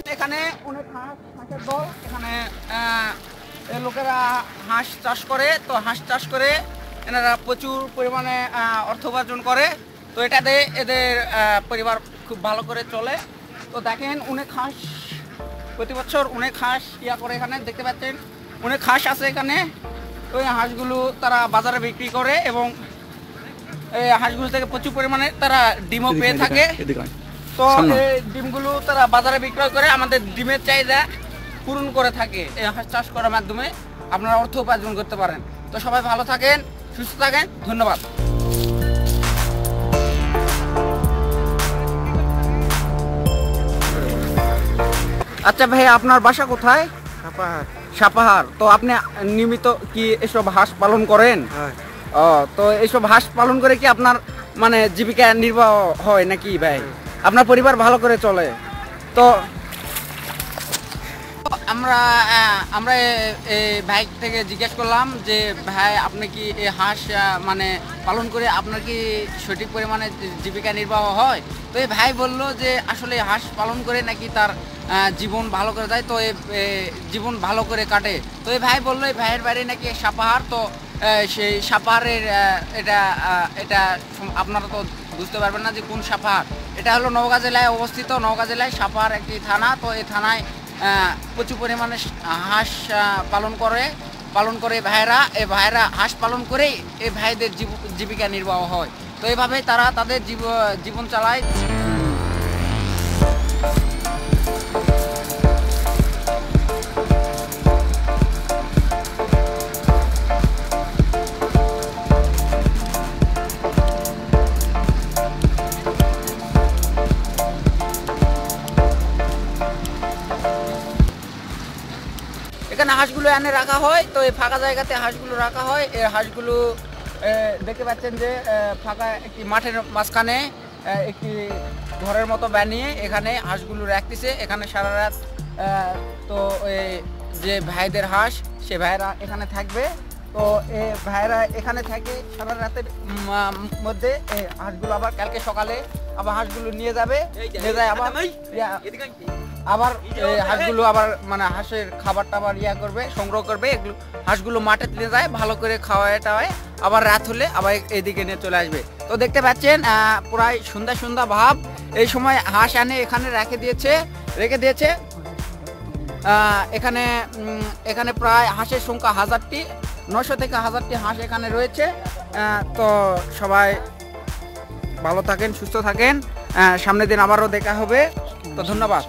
এখানে অনেক হাঁসের দল, এখানে লোকেরা হাঁস চাষ করে। তো হাঁস চাষ করে এনারা প্রচুর পরিমাণে অর্থ উপার্জন করে। তো এটাতে এদের পরিবার খুব ভালো করে চলে। তো দেখেন অনেক হাঁস, প্রতি বছর অনেক হাঁস করে। এখানে দেখতে পাচ্ছেন অনেক হাঁস আছে এখানে। তো এই হাঁসগুলো তারা বাজারে বিক্রি করে এবং এই হাঁসগুলো থেকে প্রচুর পরিমাণে তারা ডিমও পেয়ে থাকে। তো এই ডিমগুলো তারা বাজারে বিক্রয় করে আমাদের ডিমের চাহিদা পূরণ করে থাকে। এই হাঁস চাষ করার মাধ্যমে আপনারা অর্থ উপার্জন করতে পারেন। তো সবাই ভালো থাকেন, সুস্থ থাকেন, ধন্যবাদ। আচ্ছা ভাই, আপনার বাসা কোথায়? সাপাহার। তো আপনি নিয়মিত কি এসব হাঁস পালন করেন? ও, তো এইসব হাঁস পালন করে কি আপনার মানে জীবিকা নির্বাহ হয় নাকি ভাই? আপনার পরিবার ভালো করে চলে? তো আমরা ভাই থেকে জিজ্ঞেস করলাম যে ভাই আপনি কি এই হাঁস মানে পালন করে আপনার কি সঠিক পরিমাণে জীবিকা নির্বাহ হয়? তো এই ভাই বলল যে আসলে হাঁস পালন করে নাকি তার জীবন ভালো করে যায়। তো এই জীবন ভালো করে কাটে। তো এই ভাই বললো এই ভাইয়ের বাড়ি নাকি সাপাহার। তো সেই সাপাহারের এটা আপনারা তো বুঝতে পারবেন না যে কোন সাপাহার। এটা হলো নওগাঁ জেলায় অবস্থিত। নওগাঁ জেলায় সাপাহার একটি থানা। তো এই থানায় প্রচুর পরিমাণে হাঁস পালন করে ভাইয়েরা। এই ভাইয়েরা হাঁস পালন করেই এই ভাইদের জীবিকা নির্বাহ হয়। তো এইভাবেই তারা তাদের জীবন চালায়। এখানে হাঁসগুলো এনে রাখা হয়। তো এই ফাঁকা জায়গাতে হাঁসগুলো রাখা হয়। এই হাঁসগুলো দেখতে পাচ্ছেন যে ফাঁকা একটি মাঠের মাঝখানে একটি ঘরের মতো বানিয়ে এখানে হাঁসগুলো রাখতেছে। এখানে সারা রাত তো যে ভাইদের হাঁস, সে ভাইরা এখানে থাকবে। তো এই ভাইরা এখানে থাকে সারা রাতের মধ্যে। এই হাঁসগুলো আবার কালকে সকালে আবার হাঁসগুলো নিয়ে যাবে, আবার হাঁসগুলো আবার মানে হাঁসের খাবার টাবার করবে, সংগ্রহ করবে। এগুলো হাঁসগুলো মাঠে নিয়ে যায়, ভালো করে খাওয়ায় টাওয়ায়, আবার রাত হলে আবার এদিকে নিয়ে চলে আসবে। তো দেখতে পাচ্ছেন প্রায় সন্ধ্যা ভাব। এই সময় হাঁস আনে এখানে রেখে দিয়েছে। এখানে প্রায় হাঁসের সংখ্যা 1000টি, 900 থেকে 1000টি হাঁস এখানে রয়েছে। তো সবাই ভালো থাকেন, সুস্থ থাকেন। সামনের দিন আবারও দেখা হবে। তো ধন্যবাদ।